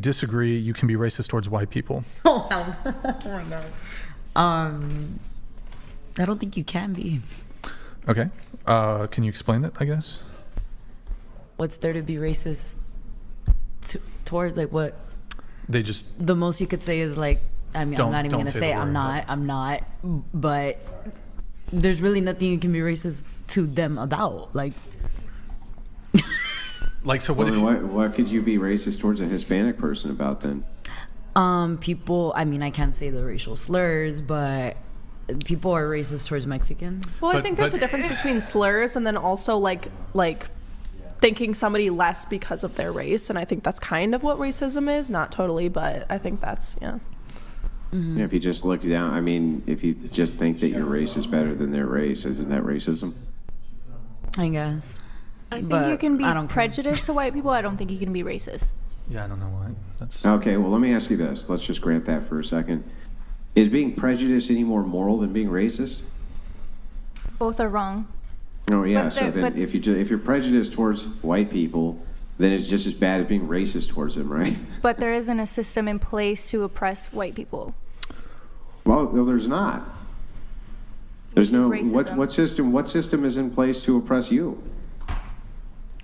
disagree, you can be racist towards white people. Oh my god. I don't think you can be. Okay. Can you explain it, I guess? What's there to be racist towards? Like, what? They just... The most you could say is like, I mean, I'm not even going to say I'm not, but there's really nothing you can be racist to them about. Like... Like, so what what could you be racist towards a Hispanic person about then? People, I mean, I can't say the racial slurs, but people are racist towards Mexicans. Well, I think there's a difference between slurs and then also like thinking somebody less because of their race, and I think that's kind of what racism is. Not totally, but I think that's, yeah. Mm-hmm. Yeah, if you just look down, I mean, if you just think that your race is better than their race, isn't that racism? I guess. I think you can be prejudiced to white people. I don't think you can be racist. Yeah, I don't know why. That's Okay, well, let me ask you this. Let's just grant that for a second. Is being prejudiced any more moral than being racist? Both are wrong. Oh, yeah. But So then if you're prejudiced towards white people, then it's just as bad as being racist towards them, right? But there isn't a system in place to oppress white people. Well, no, there's not. There's no... racism. What system is in place to oppress you?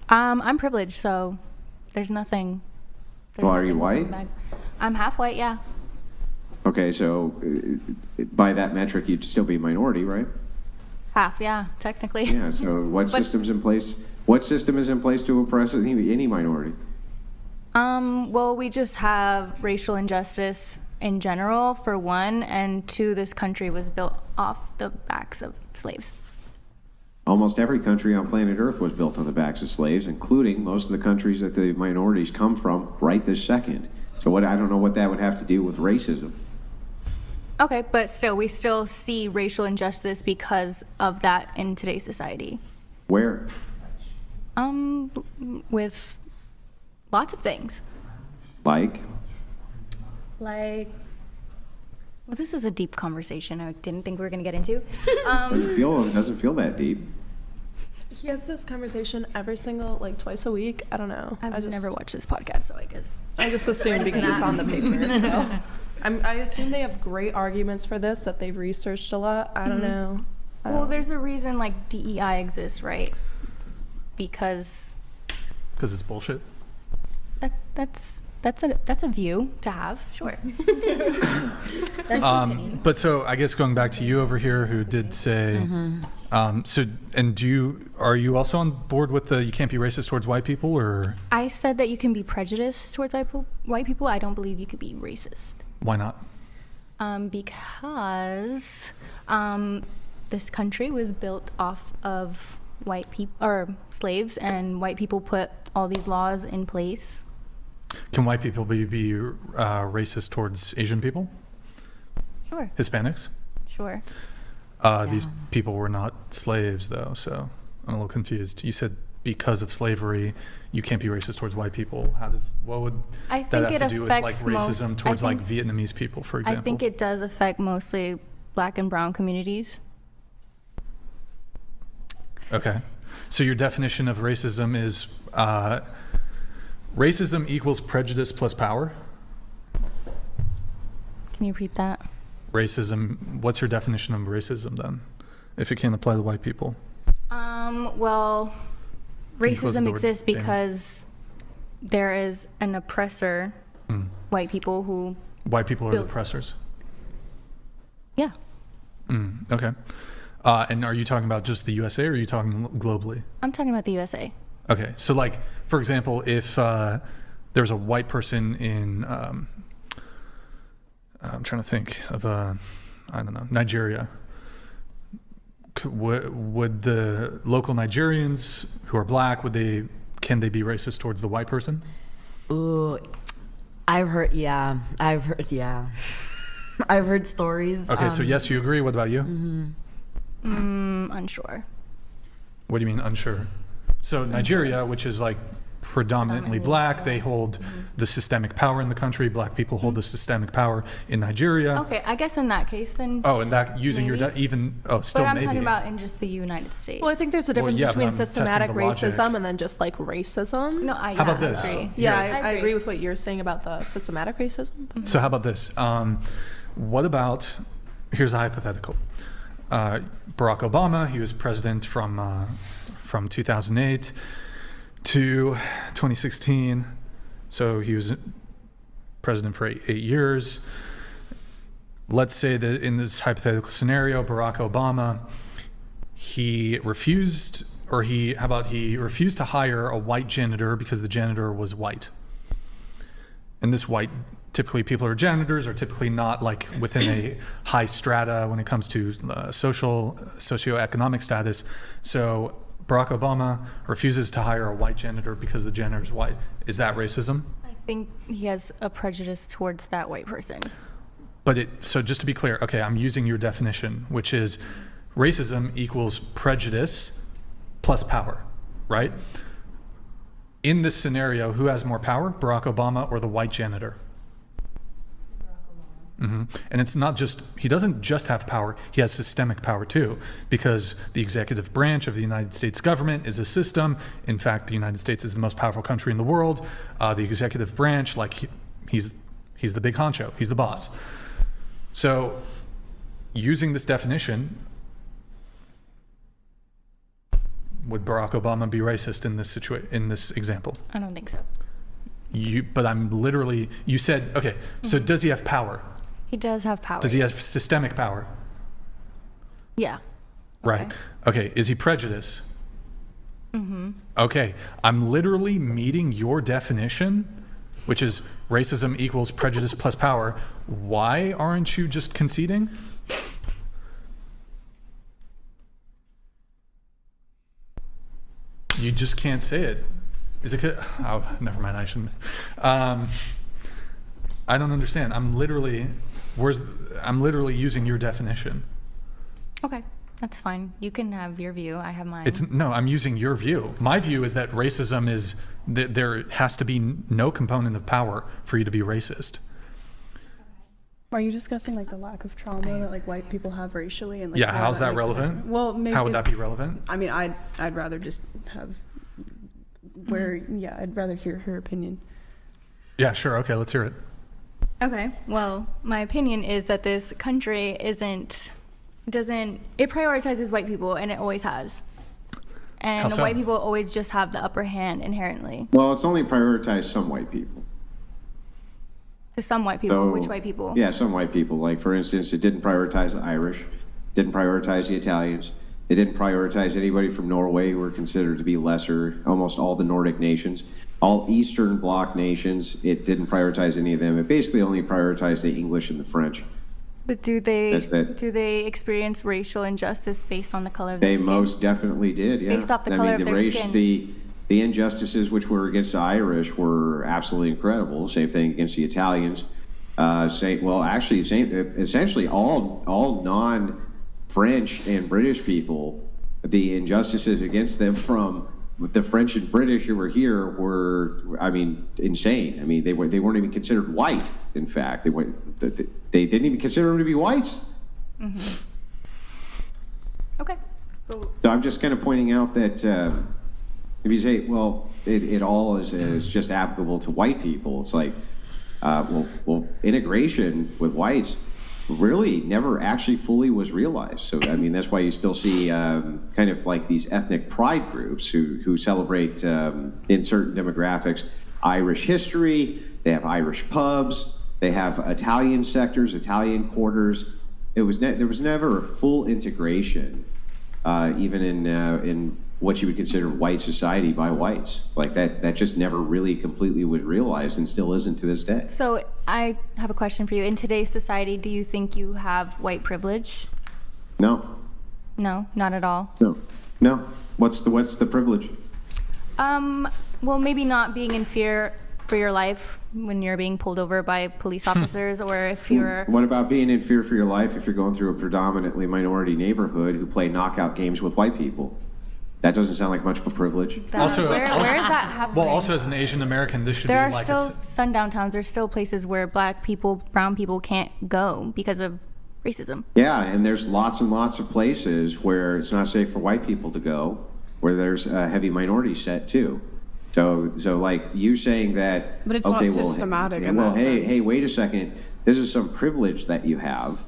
I'm privileged, so there's nothing. Well, are you white? I'm half white, yeah. Okay, so by that metric, you'd still be a minority, right? Half, yeah, technically. Yeah, so what system's in place? What system is in place to oppress any minority? Well, we just have racial injustice in general, for one, and two, this country was built off the backs of slaves. Almost every country on planet Earth was built on the backs of slaves, including most of the countries that the minorities come from right this second. So I don't know what that would have to do with racism. Okay, but still, we still see racial injustice because of that in today's society. Where? With lots of things. Like? Well, this is a deep conversation I didn't think we were going to get into. It doesn't feel that deep. He has this conversation every single, twice a week. I don't know. I've never watched this podcast, so I just assume because it's on the paper. So I assume they have great arguments for this, that they've researched a lot. I don't know. Well, there's a reason DEI exists, right? Because it's bullshit. That's a view to have, sure. But so I guess going back to you over here, who did say, are you also on board with you can't be racist towards white people, or? I said that you can be prejudiced towards white people. I don't believe you could be racist. Why not? Because this country was built off of white people or slaves, and white people put all these laws in place. Can white people be racist towards Asian people? Sure. Hispanics? Sure. These people were not slaves, though, so I'm a little confused. You said because of slavery, you can't be racist towards white people. What would that have to do with racism towards Vietnamese people, for example? I think it does affect mostly Black and brown communities. Okay. So your definition of racism is racism equals prejudice plus power? Can you repeat that? Racism, what's your definition of racism then, if it can't apply to white people? Well, racism exists because there is an oppressor, white people who... White people are the oppressors? Yeah. Okay. And are you talking about just the USA, or are you talking globally? I'm talking about the USA. Okay. So for example, if there's a white person in... I'm trying to think of Nigeria. Would the local Nigerians who are black, can they be racist towards the white person? Ooh, I've heard stories. Okay, so yes, you agree. What about you? Unsure. What do you mean unsure? So Nigeria, which is predominantly black. They hold the systemic power in the country. Black people hold the systemic power in Nigeria. Okay, I guess in that case then. Oh, and that using maybe. your still But I'm maybe. talking about in just the United States. Well, I think there's a difference yeah, but between I'm systematic testing the logic. racism and then just like racism. No, How about this? Agree. Yeah, Here. I agree with what you're saying about the systematic racism. So how about this? What about, here's a hypothetical. Barack Obama, he was president from 2008 to 2016. So he was president for eight years. Let's say that in this hypothetical scenario, Barack Obama, he refused to hire a white janitor because the janitor was white. And this white, typically people who are janitors are typically not like within a high strata when it comes to socioeconomic status. So Barack Obama refuses to hire a white janitor because the janitor is white. Is that racism? I think he has a prejudice towards that white person. So just to be clear, okay, I'm using your definition, which is racism equals prejudice plus power, right? In this scenario, who has more power, Barack Obama or the white janitor? Mm-hmm. And it's not just, he doesn't just have power, he has systemic power too, because the executive branch of the United States government is a system. In fact, the United States is the most powerful country in the world. The executive branch, like he's the big honcho, he's the boss. So using this definition, would Barack Obama be racist in this example? I don't think so. But I'm literally, you said, okay, so does he have power? He does have power. Does he have systemic power? Yeah. Right. Okay. Is he prejudiced? Mm-hmm. Okay. I'm literally meeting your definition, which is racism equals prejudice plus power. Why aren't you just conceding? You just can't say it. Is it good? Oh, never mind. I shouldn't. I don't understand. I'm literally using your definition. Okay, that's fine. You can have your view. I have mine. I'm using your view. My view is that racism is there has to be no component of power for you to be racist. Are you discussing like the lack of trauma that like white people have racially and like yeah, how's that relevant? Well, maybe how would that be relevant? I mean, I'd rather just have I'd rather hear her opinion. Yeah, sure. Okay, let's hear it. Okay. Well, my opinion is that this country it prioritizes white people, and it always has. And How so? white people always just have the upper hand inherently. Well, it's only prioritized some white people. To some white people. So, which white people? Yeah, some white people. Like, for instance, it didn't prioritize the Irish, didn't prioritize the Italians. It didn't prioritize anybody from Norway who were considered to be lesser, almost all the Nordic nations. All Eastern Bloc nations, it didn't prioritize any of them. It basically only prioritized the English and the French. But do they experience racial injustice based on the color of their They skin? most definitely did, yeah. Based off the color of their skin. The injustices which were against the Irish were absolutely incredible. Same thing against the Italians. Essentially all non-French and British people, the injustices against them from the French and British who were here were, insane. They weren't even considered white. In fact, they didn't even consider them to be whites. Mm-hmm. Okay. So I'm just kind of pointing out that if you say, well, it all is just applicable to white people, it's like, well, integration with whites really never actually fully was realized. So, that's why you still see kind of like these ethnic pride groups who celebrate in certain demographics Irish history. They have Irish pubs. They have Italian sectors, Italian quarters. There was never a full integration, even in what you would consider white society by whites. Like that just never really completely was realized and still isn't to this day. So I have a question for you. In today's society, do you think you have white privilege? No. No, not at all. No. What's the privilege? Well, maybe not being in fear for your life when you're being pulled over by police officers, or if you're... What about being in fear for your life if you're going through a predominantly minority neighborhood who play knockout games with white people? That doesn't sound like much of a privilege. Where is that happening? Well, also as an Asian American, this should there be are like still sundown towns. There's still places where black people, brown people can't go because of racism. Yeah, and there's lots and lots of places where it's not safe for white people to go, where there's a heavy minority set too. So like you saying that. But it's not systematic. Hey, wait a second. This is some privilege that you have.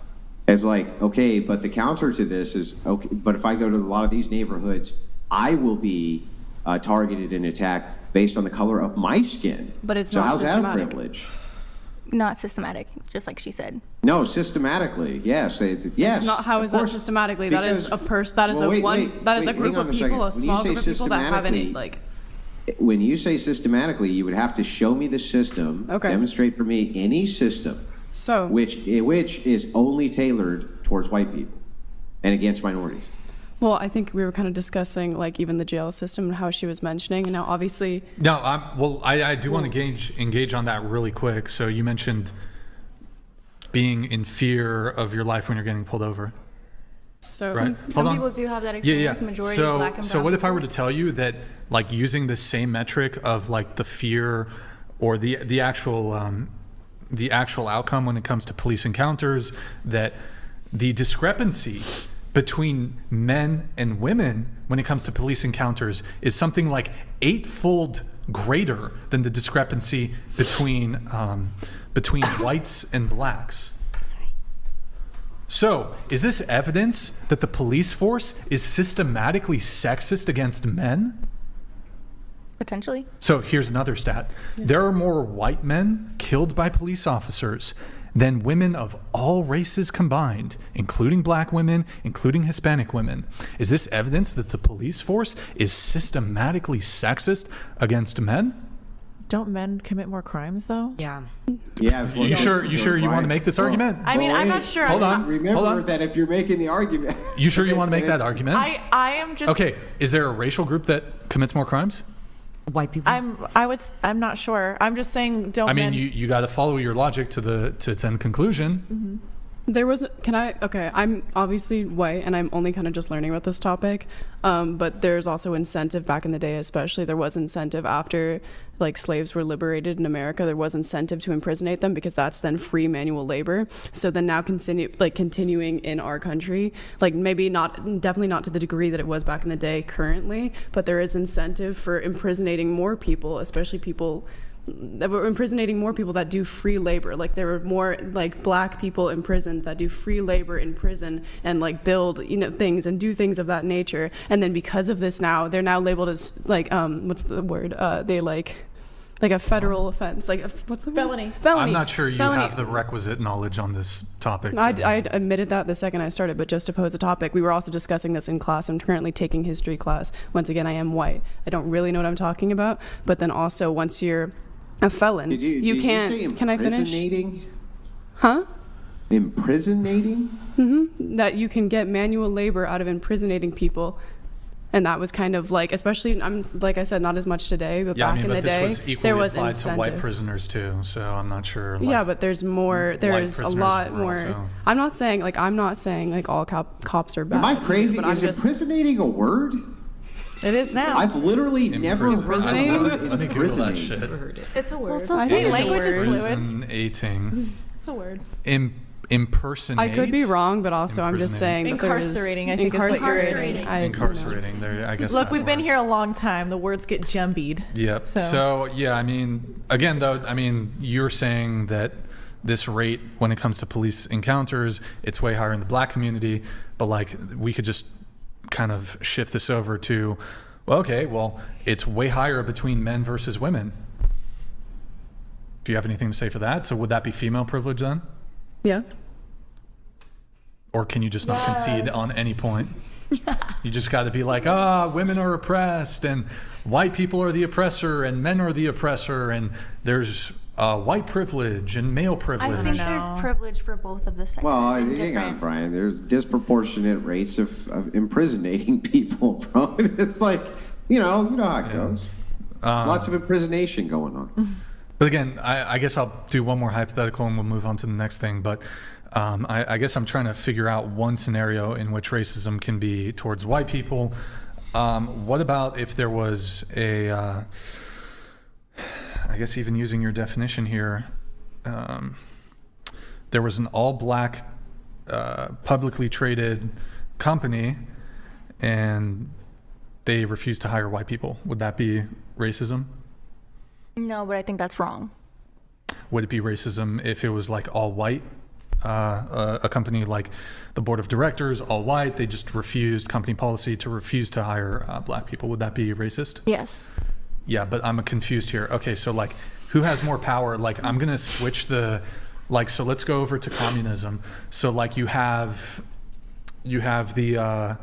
It's like, okay, but the counter to this is, okay, but if I go to a lot of these neighborhoods, I will be targeted and attacked based on the color of my skin. But it's not systematic. So how's that a privilege? Not systematic, just like she said. No, systematically, yes. Yes. It's not. How is that systematically? That is a person. That is a group of people, a small group of people that have any like. When you say systematically, you would have to show me the system. Okay. Demonstrate for me any system. So. Which is only tailored towards white people and against minorities. Well, I think we were kind of discussing like even the jail system and how she was mentioning, and now obviously. No, I do want to engage on that really quick. So you mentioned being in fear of your life when you're getting pulled over. So right? Some people do have that experience. Yeah. Majority so, black and brown. So what if I were to tell you that like using the same metric of like the fear or the actual outcome when it comes to police encounters, that the discrepancy between men and women when it comes to police encounters is something like 8-fold greater than the discrepancy between whites and blacks. So, is this evidence that the police force is systematically sexist against men? Potentially. So here's another stat. There are more white men killed by police officers than women of all races combined, including black women, including Hispanic women. Is this evidence that the police force is systematically sexist against men? Don't men commit more crimes though? Yeah. Yeah. You sure you want to make this argument? I mean, I'm not sure. Hold on. Remember that if you're making the argument. You sure you want to make that argument? I am just. Okay. Is there a racial group that commits more crimes? White people. I'm not sure. I'm just saying don't. I mean, you got to follow your logic to its end conclusion. Mm-hmm. There was, I'm obviously white and I'm only kind of just learning about this topic, but there's also incentive back in the day, especially there was incentive after like slaves were liberated in America, there was incentive to imprisonate them because that's then free manual labor. So then now continuing in our country, like definitely not to the degree that it was back in the day currently, but there is incentive for imprisonating more people, especially people that were imprisonating more people that do free labor. Like there were more like black people imprisoned that do free labor in prison and like build things and do things of that nature. And then because of this now they're now labeled as like what's the word, they like a federal offense, like what's the felony. I'm not sure you have the requisite knowledge on this topic. I admitted that the second I started, but just to pose a topic, we were also discussing this in class. I'm currently taking history class. Once again, I am white. I don't really know what I'm talking about, but then also once you're a felon, you can't. Can I finish? Huh? Imprisonating? Mm-hmm. That you can get manual labor out of imprisonating people. And that was kind of like, especially, like I said, not as much today, but back in the day, there was incentive. To white prisoners too, so I'm not sure. Yeah, but there's more. There's a lot more. Also. I'm not saying like all cops are bad. Am I crazy? But is imprisonating a word? It is now. I've literally never heard Let me Google that shit. It's a word. Hey, language is fluid. Imprisonating. It's a word. Impersonate. I could be wrong, but also I'm just saying that incarcerating. I think is what you're saying. Incarcerating. There, I guess. Look, we've been here a long time. The words get jumbied. Yep. So yeah, I mean, again though, you're saying that this rate when it comes to police encounters, it's way higher in the black community, but like we could just kind of shift this over to, well, it's way higher between men versus women. Do you have anything to say for that? So would that be female privilege then? Yeah. Or can you just not concede on any point? You just got to be like, women are oppressed and white people are the oppressor and men are the oppressor and there's white privilege and male privilege. I think there's privilege for both of the sexes. Well, hang on, Brian. There's disproportionate rates of imprisonating people, bro. It's like, you know how it goes. There's lots of imprisonation going on. But again, I guess I'll do one more hypothetical and we'll move on to the next thing. But I guess I'm trying to figure out one scenario in which racism can be towards white people. What about if there was a, I guess even using your definition here, there was an all-black, publicly traded company, and they refused to hire white people. Would that be racism? No, but I think that's wrong. Would it be racism if it was like all white? A company like the board of directors, all white, they just refused, company policy to refuse to hire black people. Would that be racist? Yes. Yeah, but I'm confused here. Okay, so like who has more power? Like I'm gonna switch the, like, so let's go over to communism. So like you have the, oh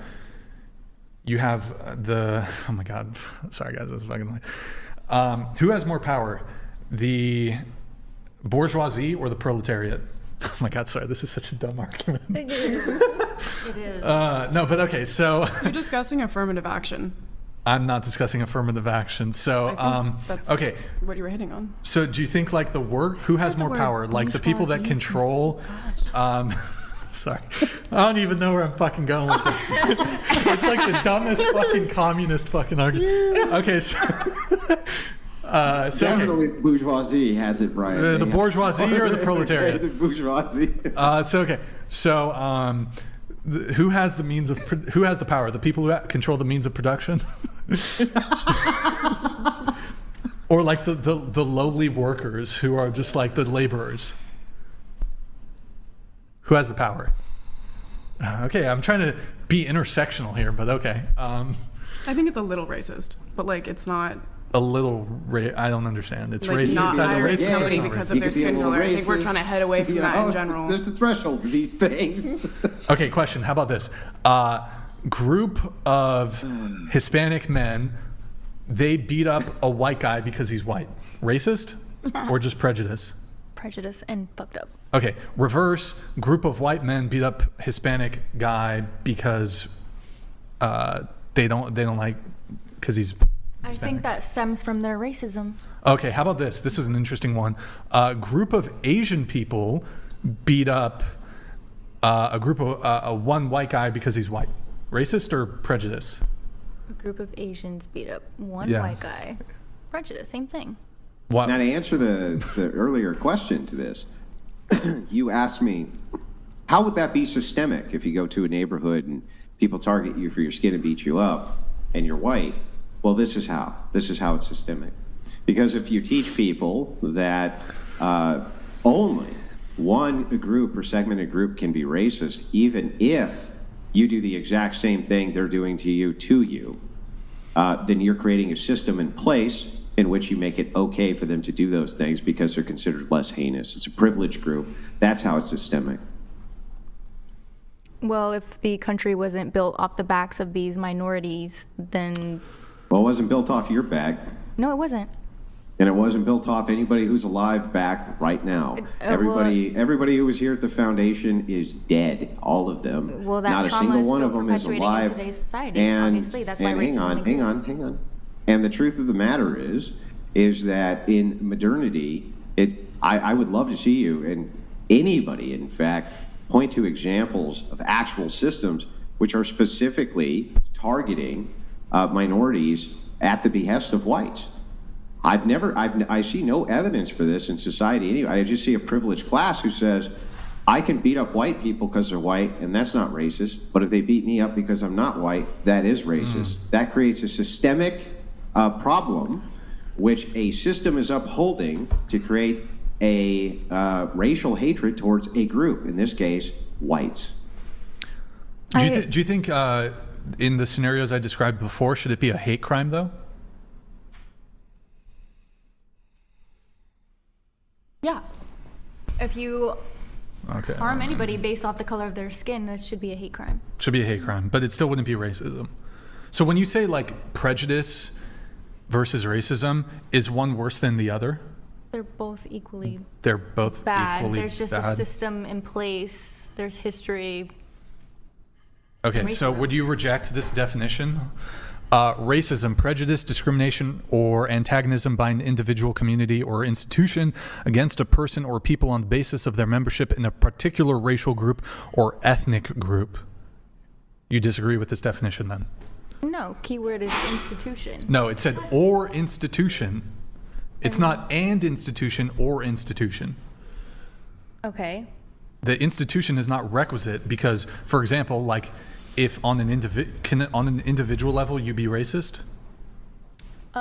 my God, sorry guys, that's fucking like, who has more power? The bourgeoisie or the proletariat? Oh my God, sorry, this is such a dumb argument. It is. No, but okay, so. You're discussing affirmative action. I'm not discussing affirmative action. So, that's okay. What you were hitting on. So do you think like who has more power? Like the people that control, sorry, I don't even know where I'm fucking going with this. It's like the dumbest fucking communist fucking argument. Okay, so. Definitely bourgeoisie has it right. The bourgeoisie or the proletariat? The bourgeoisie. Who has the power? The people who control the means of production? Or like the lowly workers who are just like the laborers? Who has the power? Okay, I'm trying to be intersectional here, but okay. I think it's a little racist, but like it's not. A little, I don't understand. It's like racist. Not It's either hiring racist or somebody it's not because racist. of their skin color. I think we're trying to head away from that in general. There's a threshold to these things. Okay, question. How about this? Group of Hispanic men, they beat up a white guy because he's white. Racist or just prejudice? Prejudice and fucked up. Okay, reverse. Group of white men beat up Hispanic guy because they don't like, because he's Hispanic. I think that stems from their racism. Okay, how about this? This is an interesting one. A group of Asian people beat up a group of one white guy because he's white. Racist or prejudice? A group of Asians beat up one white guy. Prejudice, same thing. What? Now to answer the earlier question to this, you asked me, how would that be systemic if you go to a neighborhood and people target you for your skin and beat you up and you're white? Well, this is how it's systemic. Because if you teach people that only one group or segmented group can be racist, even if you do the exact same thing they're doing to you, then you're creating a system in place in which you make it okay for them to do those things because they're considered less heinous. It's a privileged group. That's how it's systemic. Well, if the country wasn't built off the backs of these minorities, then... Well, it wasn't built off your back. No, it wasn't. And it wasn't built off anybody who's alive back right now. Everybody who was here at the foundation is dead. All of them. Well, that not a trauma single is one still of them is perpetuating alive. in today's society. And, obviously, that's why and racism exists. hang on. And the truth of the matter is that in modernity, I would love to see you and anybody, in fact, point to examples of actual systems which are specifically targeting minorities at the behest of whites. I see no evidence for this in society anyway. I just see a privileged class who says, I can beat up white people because they're white, and that's not racist. But if they beat me up because I'm not white, that is racist. That creates a systemic problem, which a system is upholding to create a racial hatred towards a group, in this case, whites. Do you think in the scenarios I described before, should it be a hate crime, though? Yeah. If you harm anybody based off the color of their skin, this should be a hate crime. Should be a hate crime, but it still wouldn't be racism. So when you say like prejudice versus racism, is one worse than the other? They're both equally They're both bad. equally There's just bad. a system in place. There's history. Okay, so would you reject this definition? Racism, prejudice, discrimination, or antagonism by an individual, community, or institution against a person or people on the basis of their membership in a particular racial group or ethnic group. You disagree with this definition then? No, keyword is institution. No, it said or institution. It's not and institution or institution. Okay. The institution is not requisite because, for example, like if on an individual level you be racist?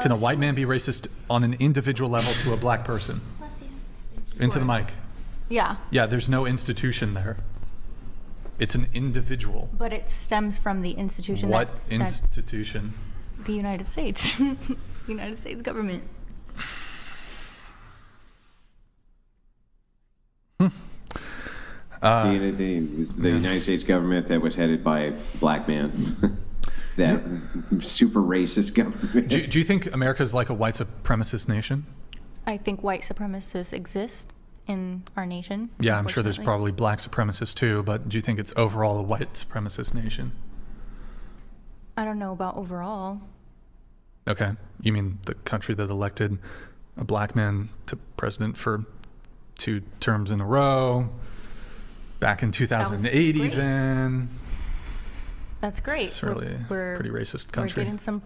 Can a white man be racist on an individual level to a black person? Into the mic. Yeah. Yeah, there's no institution there. It's an individual. But it stems from the institution. What institution? The United States. United States government. The United States government that was headed by a black man. That super racist government. Do you think America's like a white supremacist nation? I think white supremacists exist in our nation. Yeah, I'm sure there's probably black supremacists too, but do you think it's overall a white supremacist nation? I don't know about overall. Okay. You mean the country that elected a black man to president for 2 terms in a row, back in 2008 even? That's great. It's really a pretty racist country. We're getting some